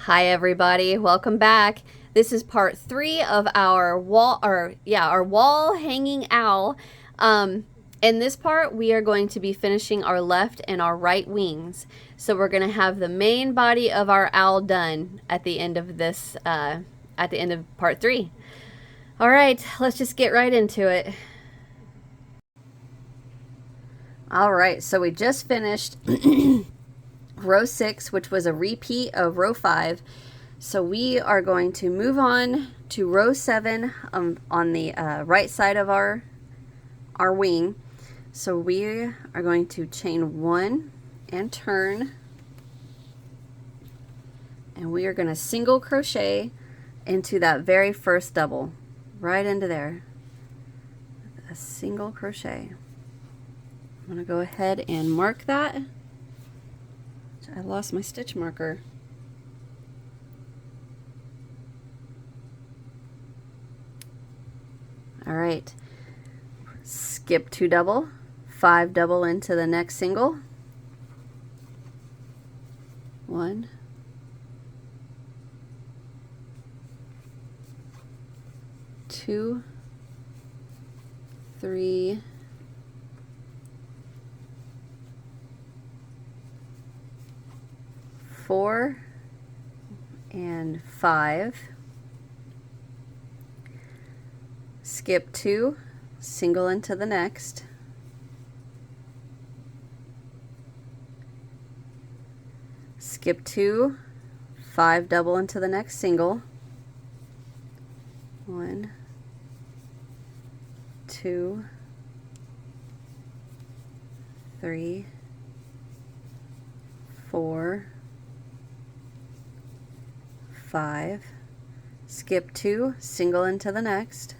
Hi everybody, welcome back. This is part 3 of our wall hanging owl. In this part, we are going to be finishing our left and our right wings. So we're going to have the main body of our owl done at the end of this, at the end of part 3. All right, let's just get right into it. All right, so we just finished row 6, which was a repeat of row 5. So we are going to move on to row 7 on the right side of our wing. So we are going to chain 1 and turn, and we are going to single crochet into that very first double, right into there, a single crochet. I'm going to go ahead and mark that. I lost my stitch marker. All right, skip 2 double, 5 double into the next single, 1, 2, 3, 4, and 5. Skip 2, single into the next, skip 2, 5 double into the next single, 1, 2, 3, 4, 5, skip 2, single into the next,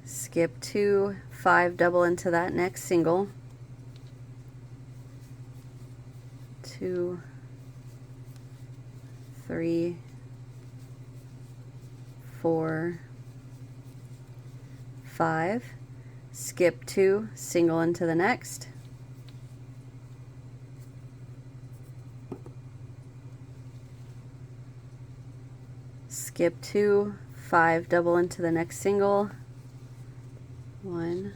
skip 2, 5 double into that next single, 2, 3, 4, 5, skip 2, single into the next, skip 2, 5 double into the next single, 1,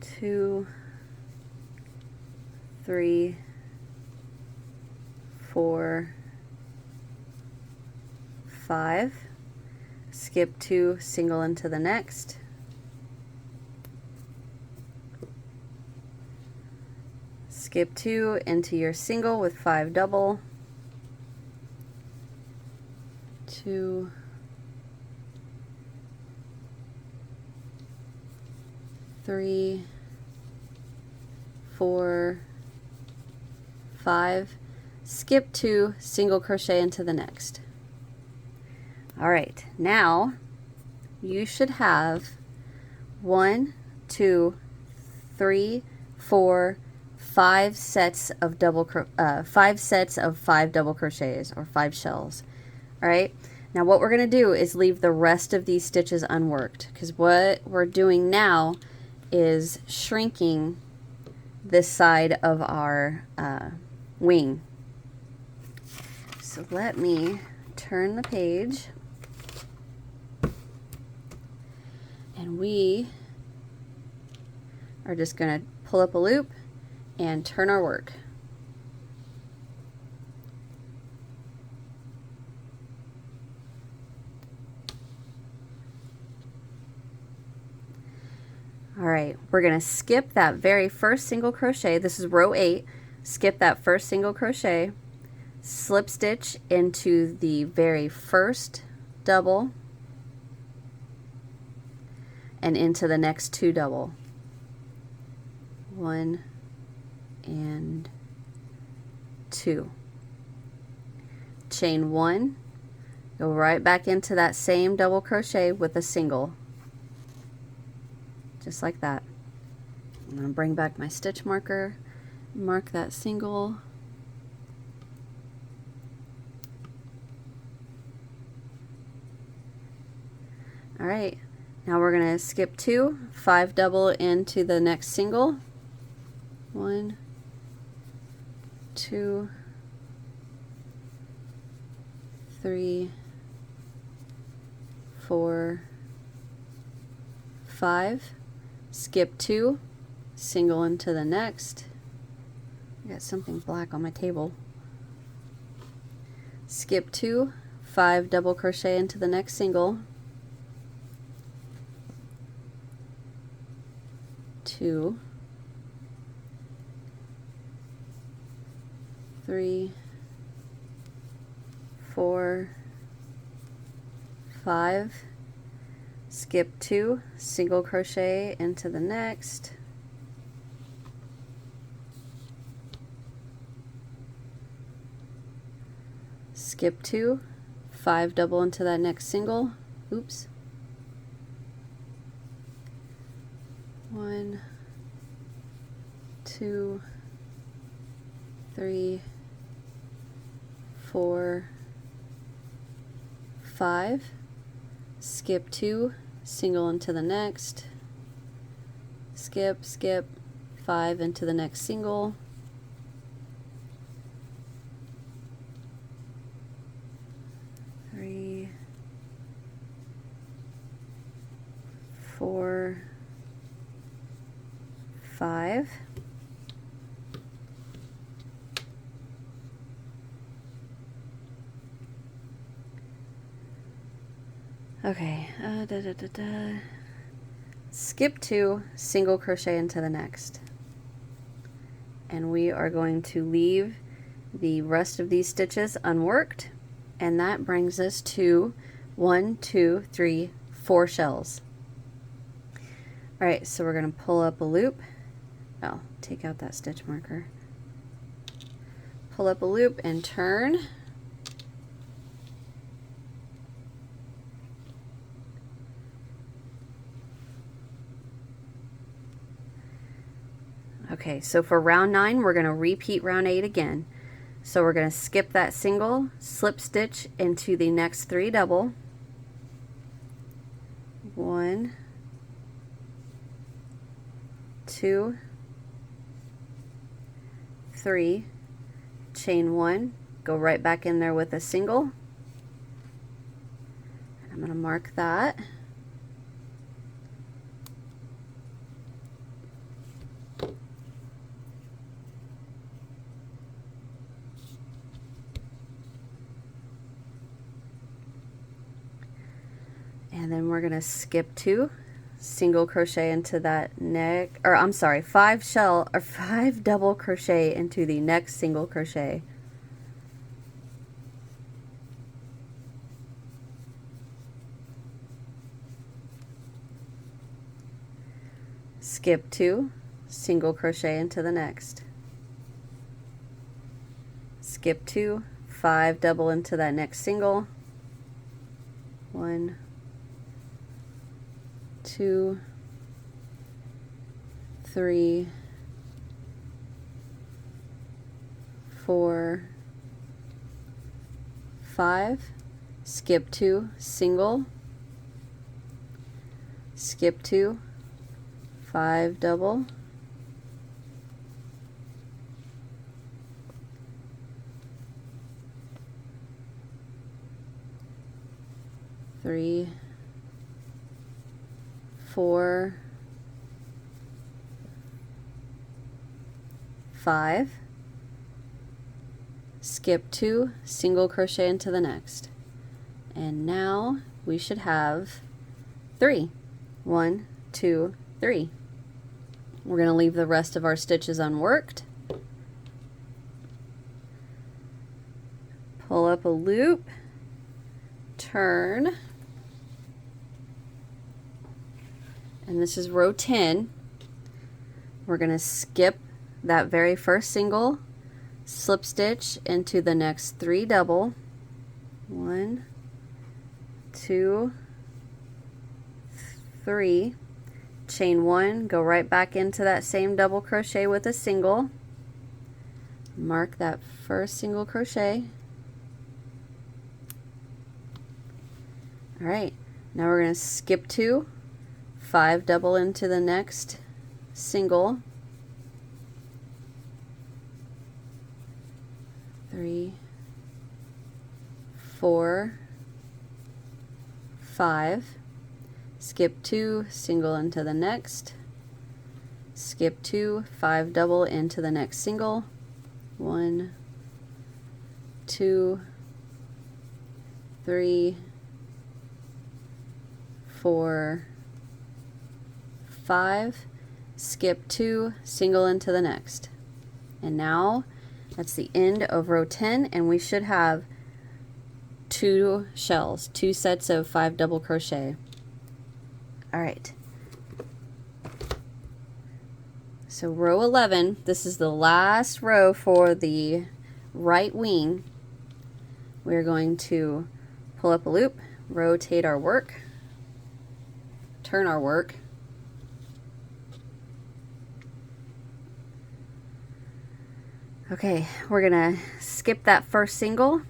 2, 3, 4, 5, skip 2, single into the next, skip 2 into your single with 5 double, 2, 3, 4, 5, skip 2, single crochet into the next. All right, now you should have 1, 2, 3, 4, 5 sets of 5 sets of 5 double crochets or 5 shells. All right, now what we're going to do is leave the rest of these stitches unworked, because what we're doing now is shrinking this side of our wing. So let me turn the page, and we are just going to pull up a loop and turn our work. All right, we're going to skip that very first single crochet. This is row 8. Skip that first single crochet, slip stitch into the very first double and into the next 2 double. 1 and 2. Chain 1, go right back into that same double crochet with a single. Just like that. I'm going to bring back my stitch marker, mark that single, All right, now we're going to skip 2, 5 double into the next single. 1, 2, 3, 4, 5. Skip 2, single into the next. I got something black on my table. Skip 2, 5 double crochet into the next single. 2, 3, 4, 5. Skip 2, single crochet into the next. Skip 2, 5 double into that next single. Oops. 1, 2, 3, 4, 5. Skip 2, single into the next. Skip, skip, 5 into the next single. 3, 4, 5. Okay, skip 2, single crochet into the next. And we are going to leave the rest of these stitches unworked, and that brings us to 1, 2, 3, 4 shells. Alright, so we're going to pull up a loop. Oh, take out that stitch marker. Pull up a loop and turn. Okay, so for round 9, we're going to repeat round 8 again. So we're going to skip that single, slip stitch into the next 3 double. 1, 2, 3, chain 1, go right back in there with a single. I'm going to mark that. And then we're going to skip 2, single crochet into that neck, or I'm sorry, 5 double crochet into the next single crochet. Skip 2, single crochet into the next. Skip 2, 5 double into that next single. 1, 2, 3, 4, 5. Skip 2, single. Skip 2, 5 double. 3, 4, 5. Skip 2, single crochet into the next. And now we should have 3. 1, 2, 3. We're going to leave the rest of our stitches unworked. Pull up a loop, turn, and this is row 10. We're going to skip that very first single, slip stitch into the next 3 double. 1, 2, 3, chain 1, go right back into that same double crochet with a single. Mark that first single crochet. Alright, Now we're going to skip 2, 5 double into the next single, 3, 4, 5, skip 2, single into the next, skip 2, 5 double into the next single, 1, 2, 3, 4, 5, skip 2, single into the next. And now that's the end of row 10, and we should have 2 shells, 2 sets of 5 double crochet. All right. So row 11, this is the last row for the right wing. We're going to pull up a loop, rotate our work, turn our work, okay, we're gonna skip that first single,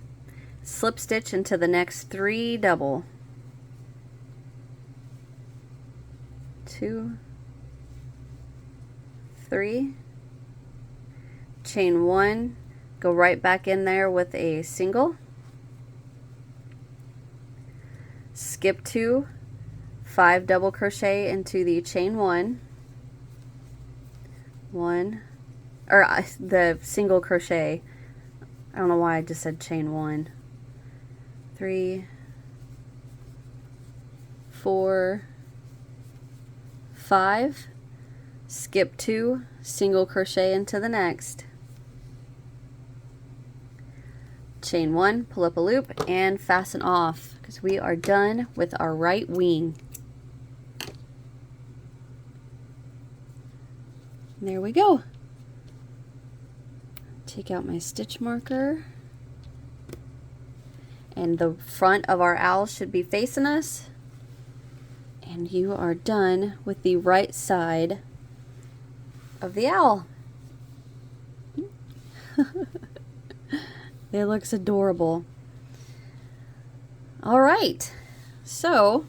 slip stitch into the next 3 double, 2, 3, chain 1, go right back in there with a single, skip 2, 5 double crochet into the chain 1, the single crochet. I don't know why I just said chain 1. 3, 4, 5, skip 2, single crochet into the next, chain 1, pull up a loop, and fasten off, because we are done with our right wing. There we go. Take out my stitch marker, and the front of our owl should be facing us, and you are done with the right side of the owl. It looks adorable. All right, so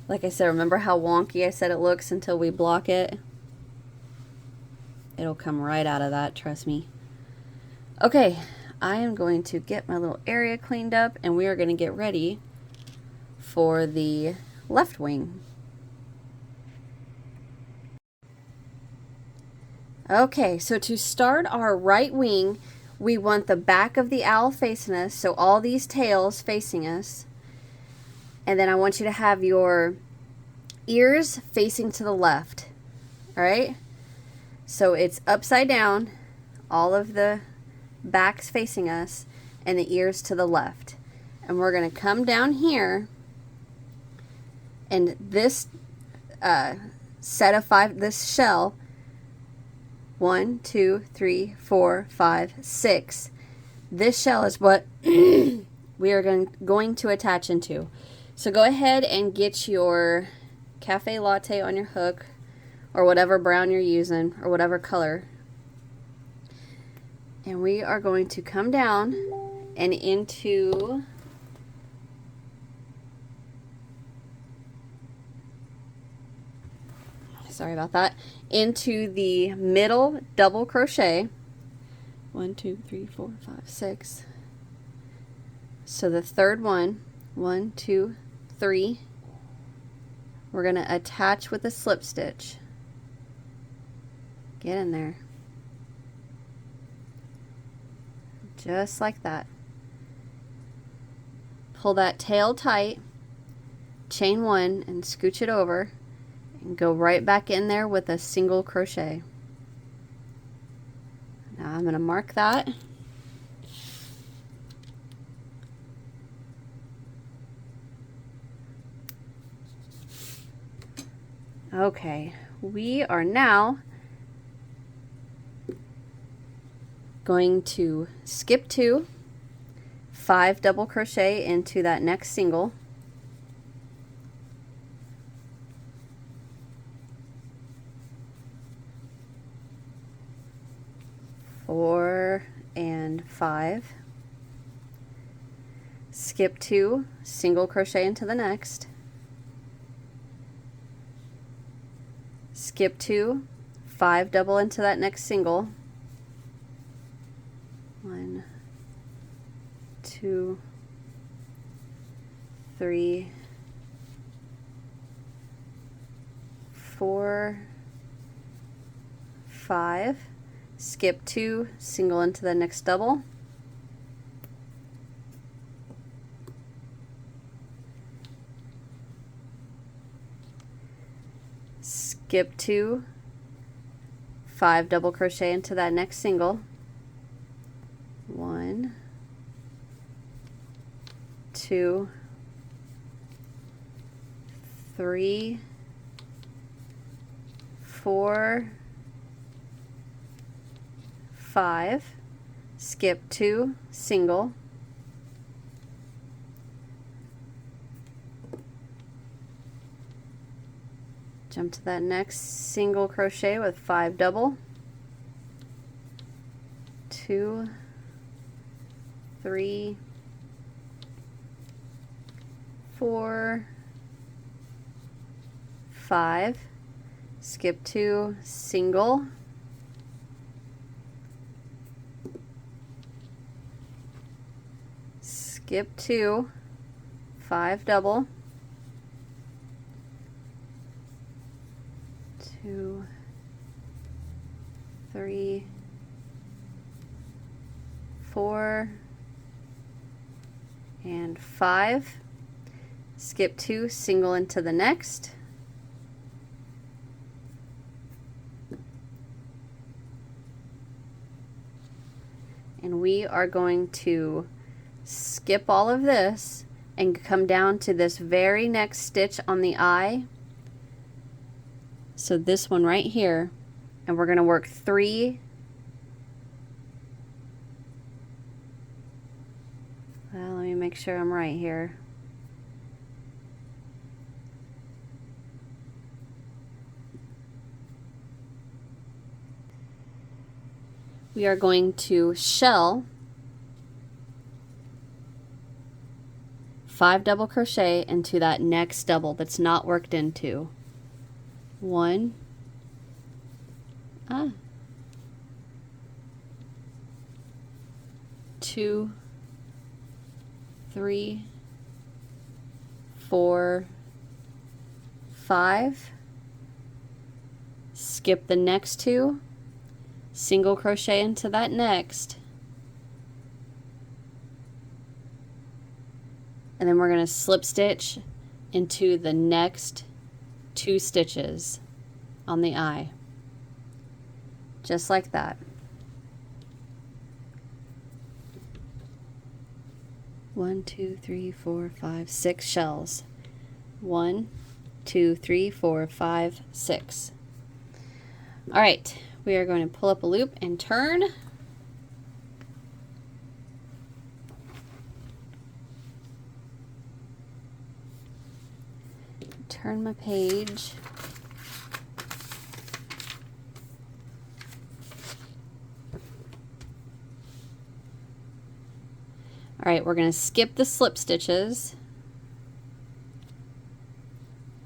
like I said, remember how wonky I said it looks until we block it? It'll come right out of that, trust me. Okay, I am going to get my little area cleaned up, and we are going to get ready for the left wing. Okay, so to start our right wing, we want the back of the owl facing us, so all these tails facing us. And then I want you to have your ears facing to the left. All right? So it's upside down, all of the backs facing us, and the ears to the left. And we're going to come down here, and this set of 5, this shell, 1, 2, 3, 4, 5, 6. This shell is what we are going to attach into. So go ahead and get your cafe latte on your hook, or whatever brown you're using, or whatever color. And we are going to come down and into sorry about that, into the middle double crochet. 1, 2, 3, 4, 5, 6. So the third one, 1, 2, 3, we're going to attach with a slip stitch. Get in there. Just like that. Pull that tail tight, chain 1, and scooch it over, and go right back in there with a single crochet. Now I'm going to mark that. Okay, we are now going to skip 2, 5 double crochet into that next single, four and 5, skip 2, single crochet into the next, skip 2, 5 double into that next single, 1, 2, 3, 4, 5, skip 2, single into the next double, skip 2, 5 double crochet into that next single, 1, 2, 3, 4, 5, skip 2, single, jump to that next single crochet with 5 double, 2, 3, 4, 5, skip 2, single, skip 2, 5 double, 2, 3, 4, and 5, skip 2, single into the next, and we are going to skip all of this and come down to this very next stitch on the eye. So this one right here, and we're going to work 3. Well, let me make sure I'm right here. We are going to shell 5 double crochet into that next double that's not worked into. 1, 2, 3, 4, 5, skip the next 2, single crochet into that next, and then we're going to slip stitch into the next 2 stitches on the eye, just like that. 1, 2, 3, 4, 5, 6 shells. 1, 2, 3, 4, 5, 6. All right, we are going to pull up a loop and turn. Turn my page. All right, we're going to skip the slip stitches.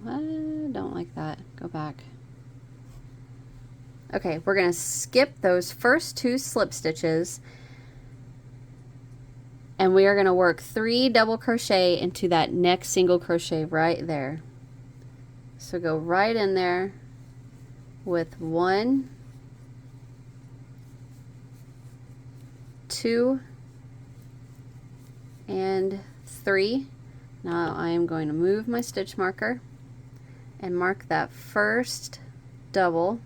I don't like that. Go back. Okay, we're going to skip those first 2 slip stitches, and we are going to work 3 double crochet into that next single crochet right there. So go right in there with 1, 2, and 3. Now I am going to move my stitch marker and mark that first double.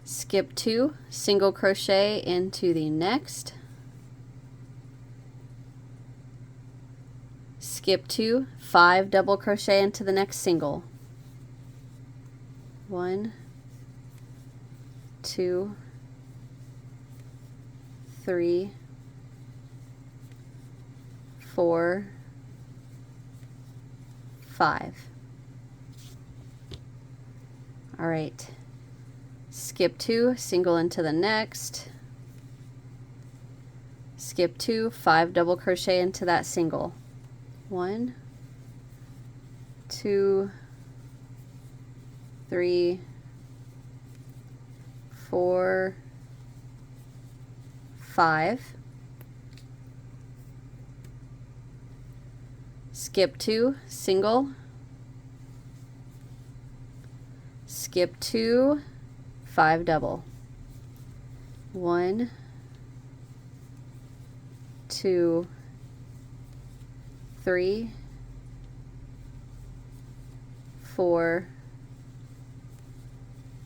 Skip 2, single crochet into the next, skip 2, 5 double crochet into the next single, 1, 2, 3, 4, 5. All right, skip 2, single into the next, skip 2, 5 double crochet into that single. 1, 2, 3, 4, 5, skip 2, single, skip 2, 5 double. 1, 2, 3, 4,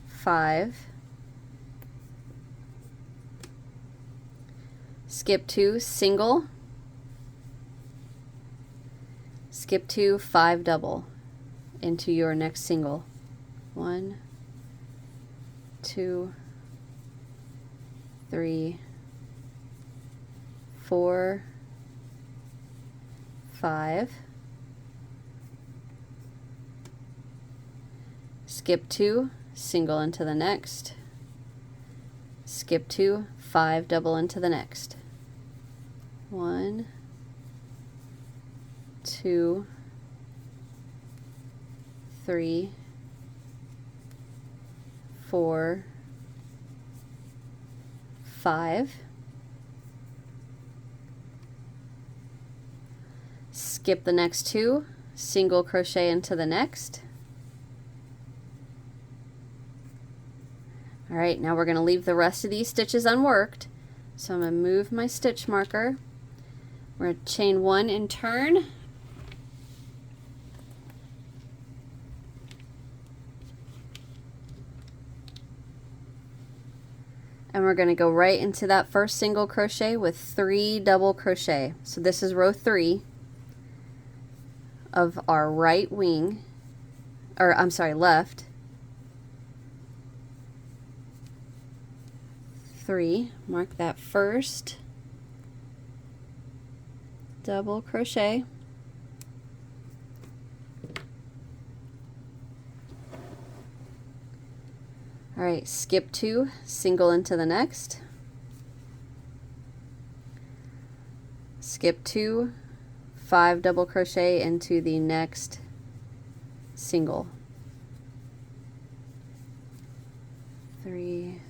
5, skip 2, single, skip 2, 5 double into your next single. 1, 2, 3, 4, 5, skip 2, single into the next, skip 2, 5 double into the next. 1, 2, 3, 4, 5, skip the next 2, single crochet into the next. Alright, now we're going to leave the rest of these stitches unworked. So I'm going to move my stitch marker. We're going to chain 1 and turn. And we're going to go right into that first single crochet with 3 double crochet. So this is row 3 of our right wing, or I'm sorry, left. 3, mark that first double crochet. All right, skip 2, single into the next, skip 2, 5 double crochet into the next single. 3,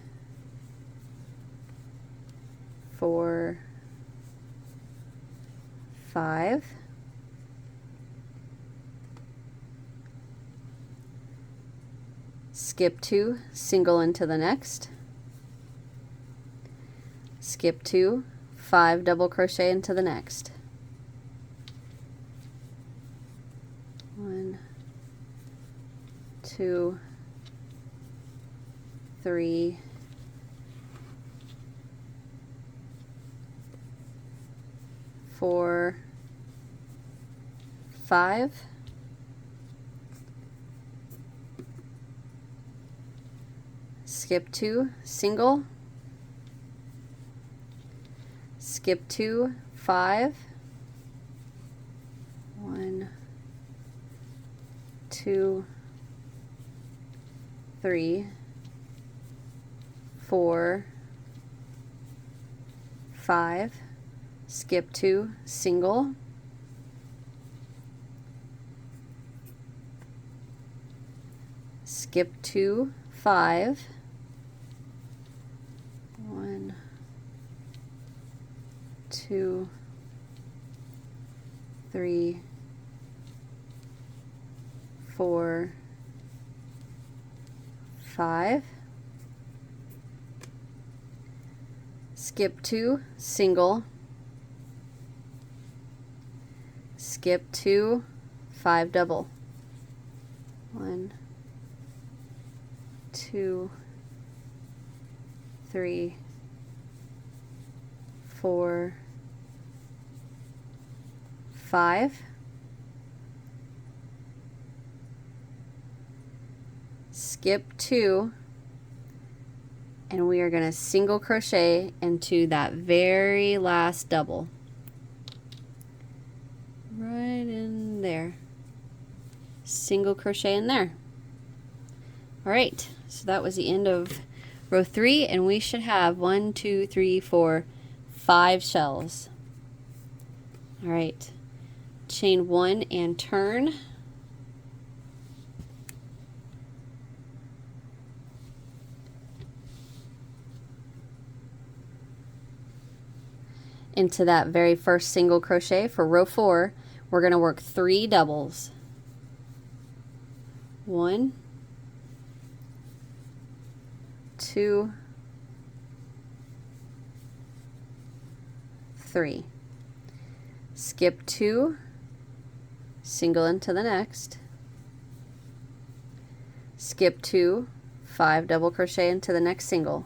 4, 5, skip 2, single into the next, skip 2, 5 double crochet into the next. 1, 2, 3, 4, 5, skip 2, single, skip 2, 5, 1, 2, 3, 4, 5, skip 2, single, skip 2, 5, 1, 2, 3, 4, 5, skip 2, single, skip 2, 5 double. 1, 2, 3, 4, 5, skip 2, and we are going to single crochet into that very last double right in there, single crochet in there. All right, so that was the end of row 3, and we should have 1, 2, 3, 4, 5 shells. All right, chain 1 and turn. Into that very first single crochet for row 4, we're going to work 3 doubles. 1, 2, 3. Skip 2, single into the next. Skip 2, 5 double crochet into the next single.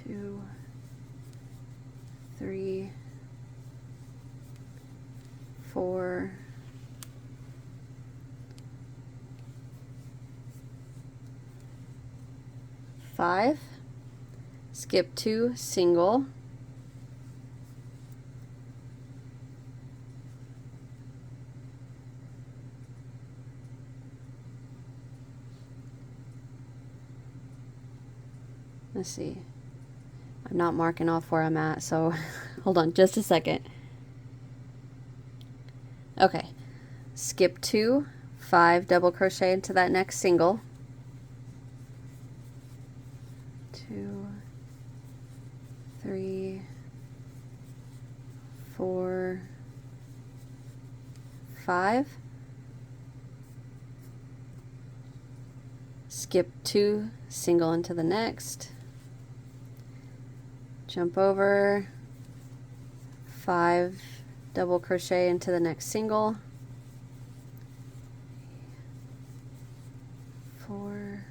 2, 3, 4, 5. Skip 2, single. Let's see. I'm not marking off where I'm at, so hold on just a second. Okay. Skip 2, 5 double crochet into that next single. 2, 3, 4, 5. Skip 2, single into the next. Jump over, 5 double crochet into the next single. 4,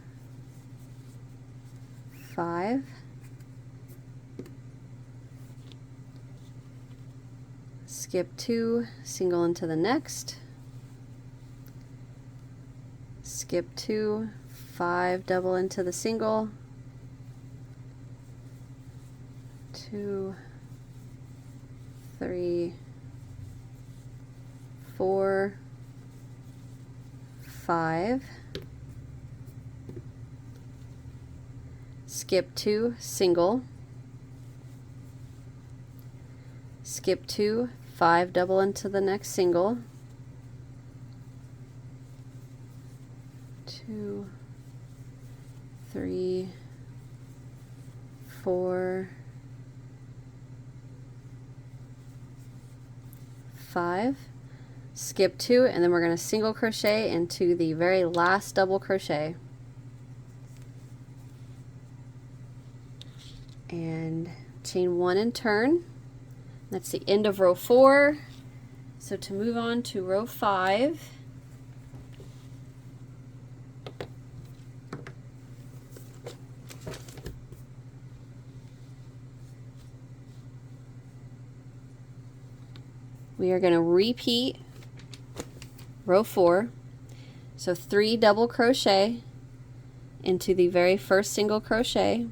5. Skip 2, single into the next. Skip 2, 5 double into the single. 2, 3, 4, 5. Skip 2, single. Skip 2, 5 double into the next single. 2, 3, 4, 5. Skip 2, and then we're going to single crochet into the very last double crochet. And chain 1 and turn. That's the end of row 4. So to move on to row 5, we are going to repeat row 4. So 3 double crochet into the very first single crochet.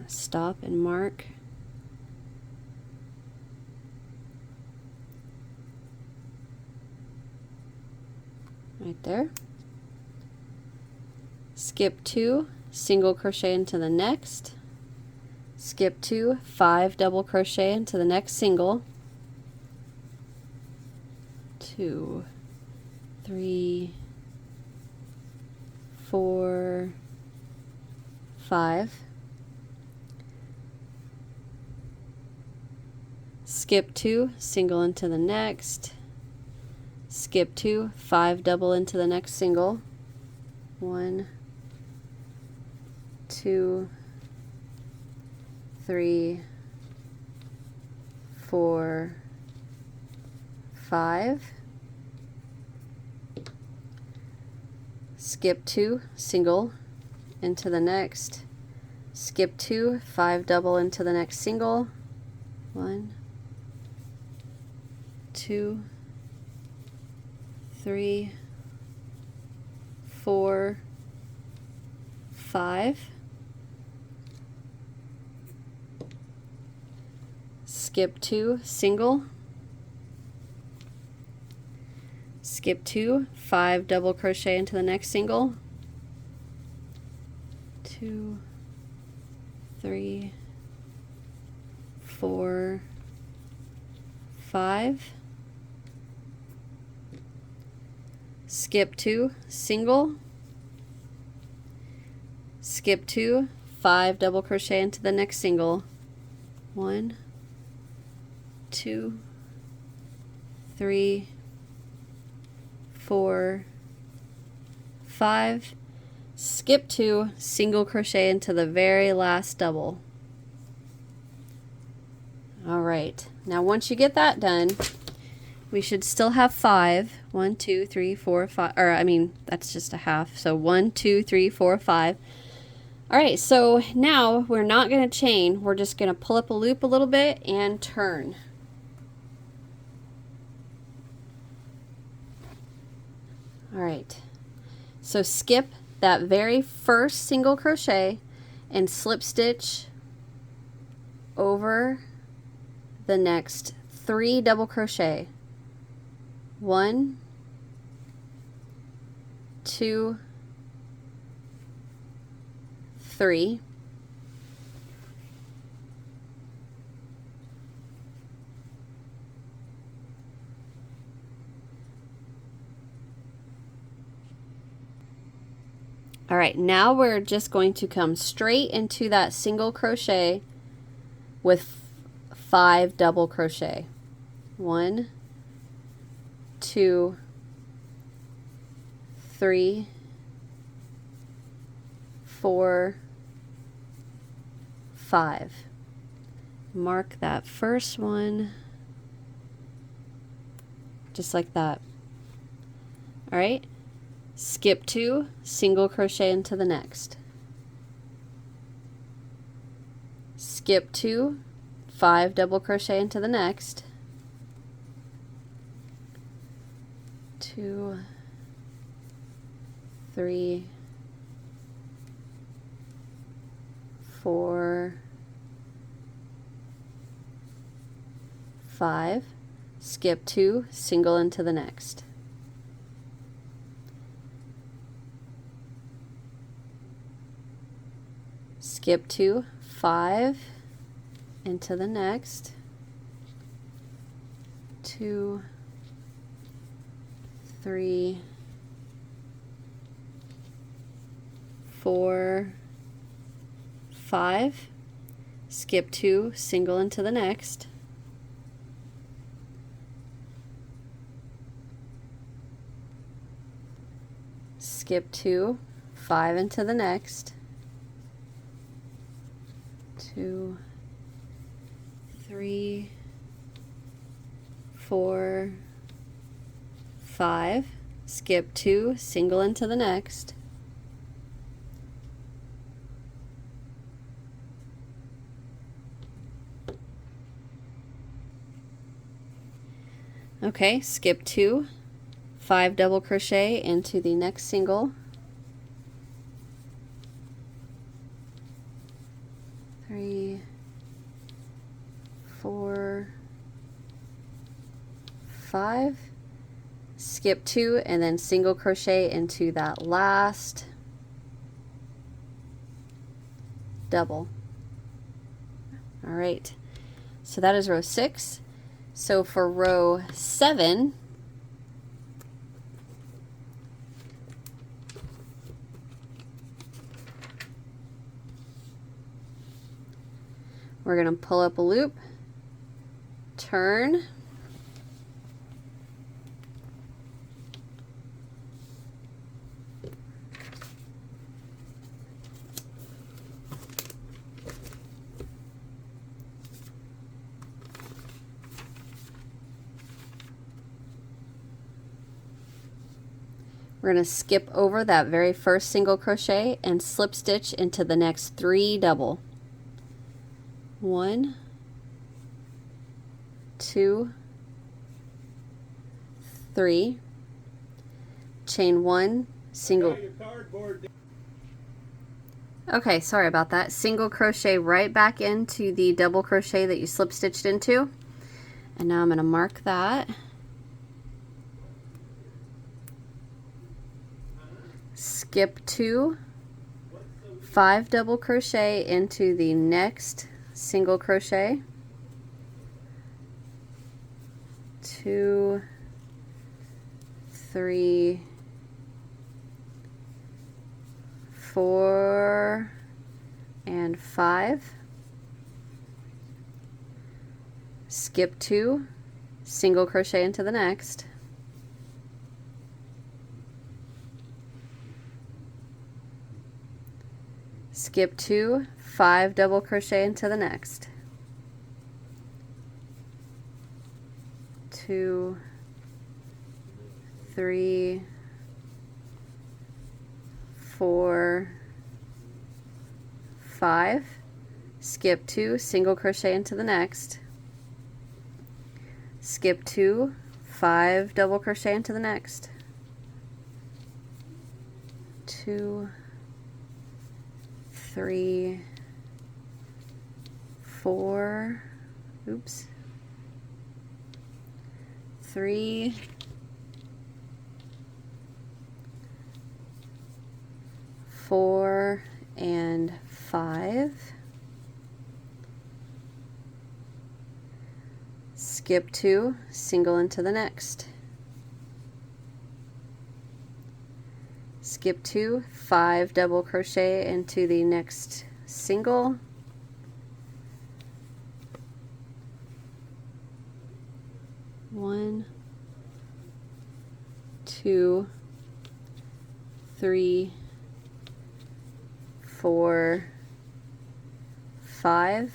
Stop and mark. Right there. Skip 2, single crochet into the next. Skip 2, 5 double crochet into the next single. 2, 3, 4, 5. Skip 2, single into the next. Skip 2, 5 double into the next single. 1, 2, 3, 4, 5. Skip 2, single into the next. Skip 2, 5 double into the next single. 1, 2, 3, 4, 5. skip 2, single, skip 2, 5 double crochet into the next single, 2, 3, 4, 5, skip 2, single, skip 2, 5 double crochet into the next single, 1, 2, 3, 4, 5, skip 2, single crochet into the very last double. Alright, now once you get that done, we should still have 5. 1, 2, 3, 4, 5, or I mean, that's just a half. So 1, 2, 3, 4, 5. Alright, so now we're not going to chain. We're just going to pull up a loop a little bit and turn. Alright, so skip that very first single crochet and slip stitch over the next 3 double crochet. 1, 2, 3. All right, now we're just going to come straight into that single crochet with 5 double crochet. 1, 2, 3, 4, 5. Mark that first one just like that. All right, skip 2, single crochet into the next, skip 2, 5 double crochet into the next, 2, 3, 4, 5, skip 2, single into the next, skip 2, 5 into the next, 2, 3, 4, 5, skip 2, single into the next, skip 2, 5 into the next, 2, 3, 4, 5, skip 2, single into the next, okay, skip 2, 5 double crochet into the next single, 3, 4, 5, skip 2 and then single crochet into that last double. All right, so that is row 6. So for row 7, we're going to pull up a loop, turn, we're going to skip over that very first single crochet and slip stitch into the next 3 double. 1, 2, 3, chain 1, single. Okay, sorry about that. Single crochet right back into the double crochet that you slip stitched into. And now I'm going to mark that. Skip 2, 5 double crochet into the next single crochet. 2, 3, 4, and 5. Skip 2, single crochet into the next. Skip 2, 5 double crochet into the next. 2, 3, 4, 5. Skip 2, single crochet into the next. Skip 2, 5 double crochet into the next. 2, 3, 4, oops, 3, 4, and 5. Skip 2, single into the next. Skip 2, 5 double crochet into the next single. One, 2, 3, 4, 5.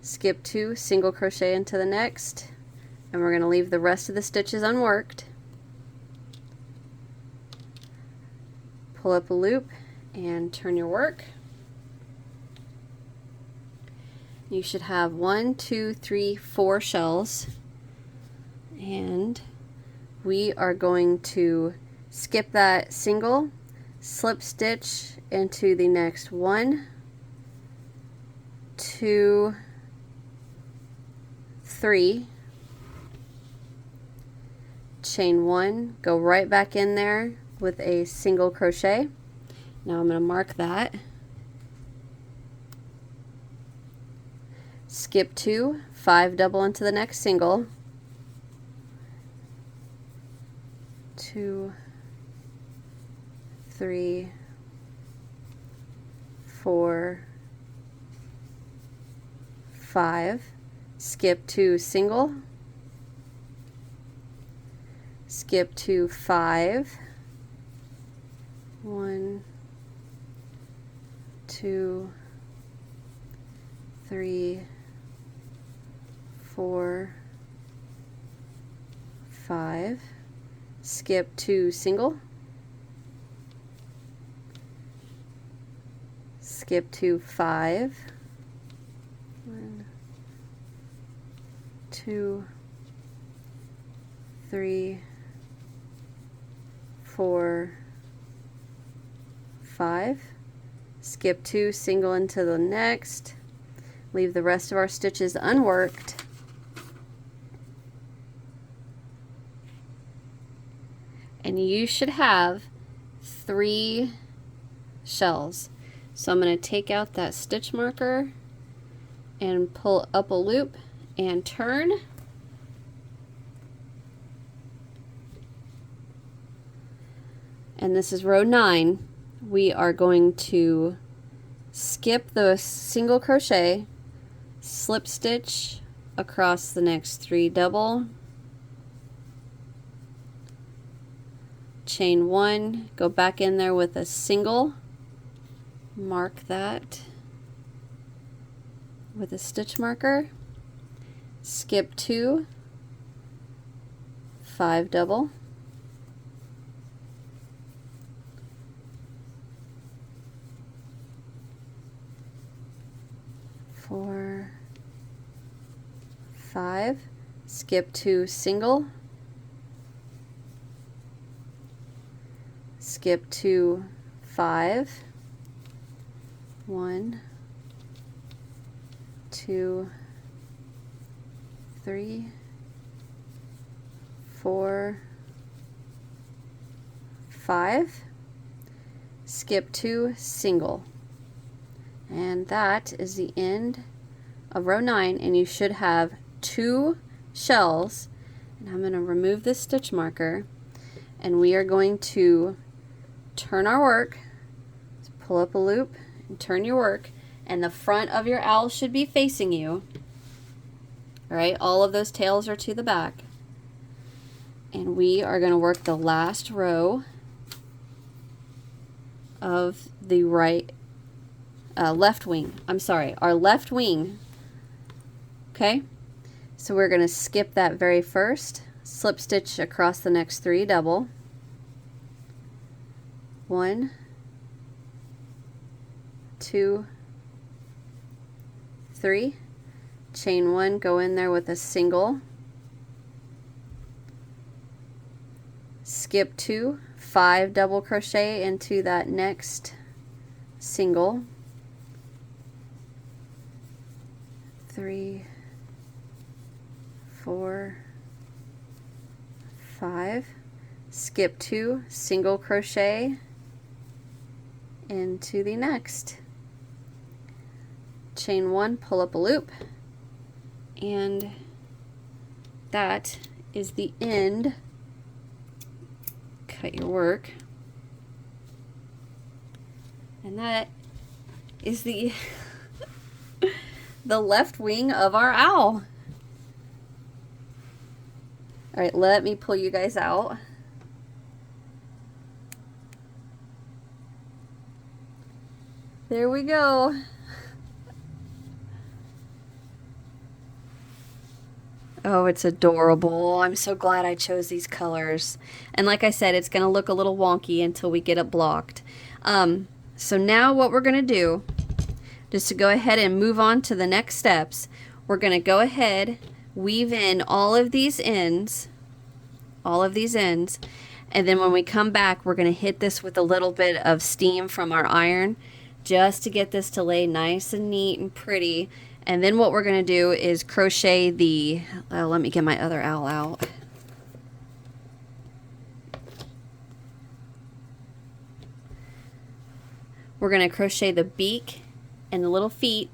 Skip 2, single crochet into the next, and we're going to leave the rest of the stitches unworked. Pull up a loop and turn your work. You should have 1, 2, 3, 4 shells, and we are going to skip that single, slip stitch into the next 1, 2, 3, chain 1, go right back in there with a single crochet. Now I'm going to mark that. Skip 2, 5 double into the next single. 2, 3, 4, 5. Skip 2, single. Skip 2, 5. 1, 2, 3, 4, 5. Skip 2, single. Skip 2, 5. 1, 2, 3, 4, 5. Skip 2, single into the next. Leave the rest of our stitches unworked. And you should have 3 shells. So I'm going to take out that stitch marker and pull up a loop and turn. And this is row 9. We are going to skip the single crochet, slip stitch across the next 3 double, chain 1, go back in there with a single, mark that with a stitch marker, skip 2, 5 double, 4, 5, skip 2, single, skip 2, 5, 1, 2, 3, 4, 5, skip 2, single, and that is the end of row 9, and you should have 2 shells. And I'm going to remove this stitch marker, and we are going to turn our work. So pull up a loop and turn your work, and the front of your owl should be facing you. All right, all of those tails are to the back, and we are going to work the last row of the left wing. I'm sorry, our left wing. Okay, so we're going to skip that very first, slip stitch across the next 3 double. 1, 2, 3, chain 1, go in there with a single, skip 2, 5 double crochet into that next single, 3, 4, 5, skip 2, single crochet into the next, chain 1, pull up a loop, and that is the end. Cut your work, and that is the the left wing of our owl. All right, let me pull you guys out. There we go. Oh, it's adorable. I'm so glad I chose these colors. And like I said, it's going to look a little wonky until we get it blocked. So now what we're going to do, just to go ahead and move on to the next steps, we're going to go ahead, weave in all of these ends, and then when we come back, we're going to hit this with a little bit of steam from our iron, just to get this to lay nice and neat and pretty. And then what we're going to do is crochet the, let me get my other owl out. We're going to crochet the beak and the little feet,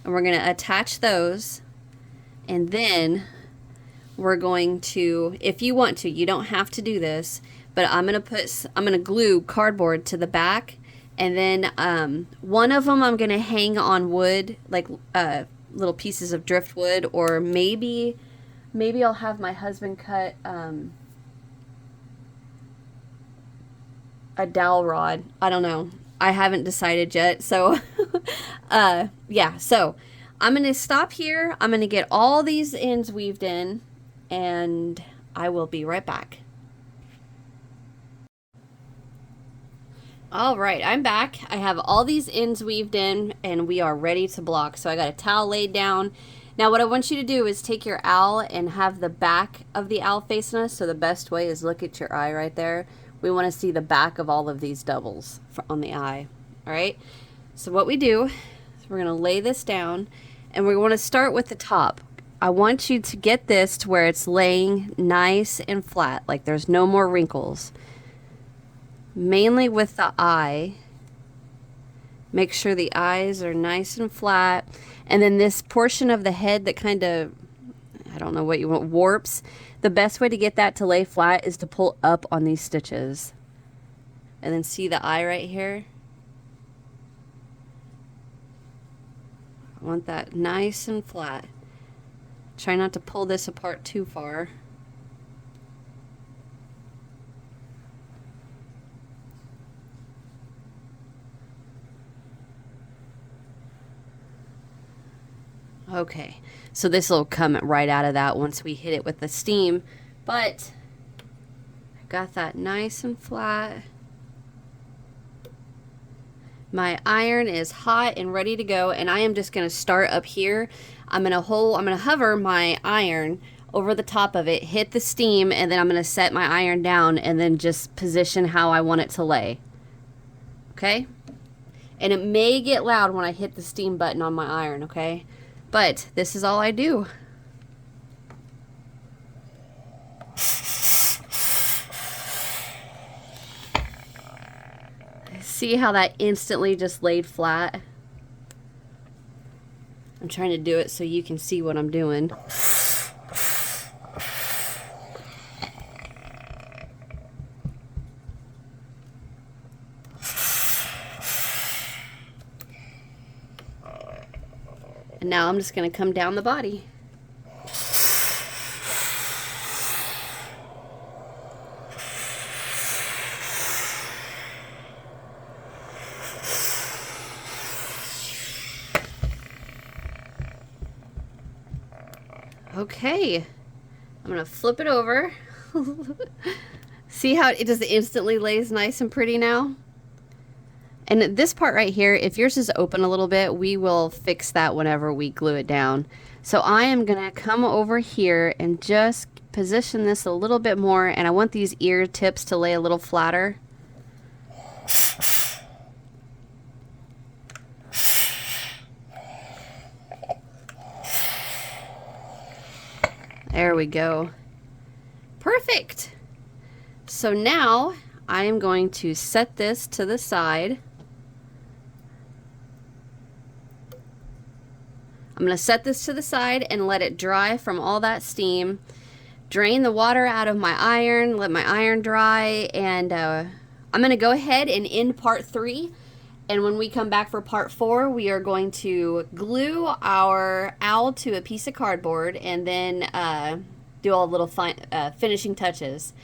and we're going to attach those, and then we're going to, if you want to, you don't have to do this, but I'm going to glue cardboard to the back. And then one of them I'm going to hang on wood, like little pieces of driftwood, or maybe I'll have my husband cut a dowel rod. I don't know. I haven't decided yet. So yeah, so I'm going to stop here. I'm going to get all these ends weaved in, and I will be right back. All right, I'm back. I have all these ends weaved in, and we are ready to block. So I got a towel laid down. Now what I want you to do is take your owl and have the back of the owl facing us. So the best way is look at your eye right there. We want to see the back of all of these doubles on the eye. All right, so what we do is we're going to lay this down, and we want to start with the top. I want you to get this to where it's laying nice and flat, like there's no more wrinkles. Mainly with the eye. Make sure the eyes are nice and flat. And then this portion of the head that kind of, I don't know what you want, warps. The best way to get that to lay flat is to pull up on these stitches. And then see the eye right here? I want that nice and flat. Try not to pull this apart too far. Okay, so this will come right out of that once we hit it with the steam, but I got that nice and flat. My iron is hot and ready to go, and I am just going to start up here. I'm going to hover my iron over the top of it, hit the steam, and then I'm going to set my iron down and then just position how I want it to lay. Okay? And it may get loud when I hit the steam button on my iron, okay? But this is all I do. See how that instantly just laid flat? I'm trying to do it so you can see what I'm doing. And now I'm just going to come down the body. Okay, I'm going to flip it over. See how it just instantly lays nice and pretty now? And this part right here, if yours is open a little bit, we will fix that whenever we glue it down. So I am going to come over here and just position this a little bit more, and I want these ear tips to lay a little flatter. There we go. Perfect. So now I am going to set this to the side. I'm going to set this to the side and let it dry from all that steam. Drain the water out of my iron, let my iron dry, and I'm going to go ahead and end part 3. And when we come back for part 4, we are going to glue our owl to a piece of cardboard and then do all the little finishing touches.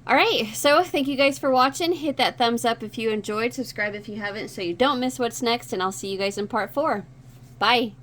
Alright, so thank you guys for watching. Hit that thumbs up if you enjoyed. Subscribe if you haven't so you don't miss what's next. And I'll see you guys in part 4. Bye.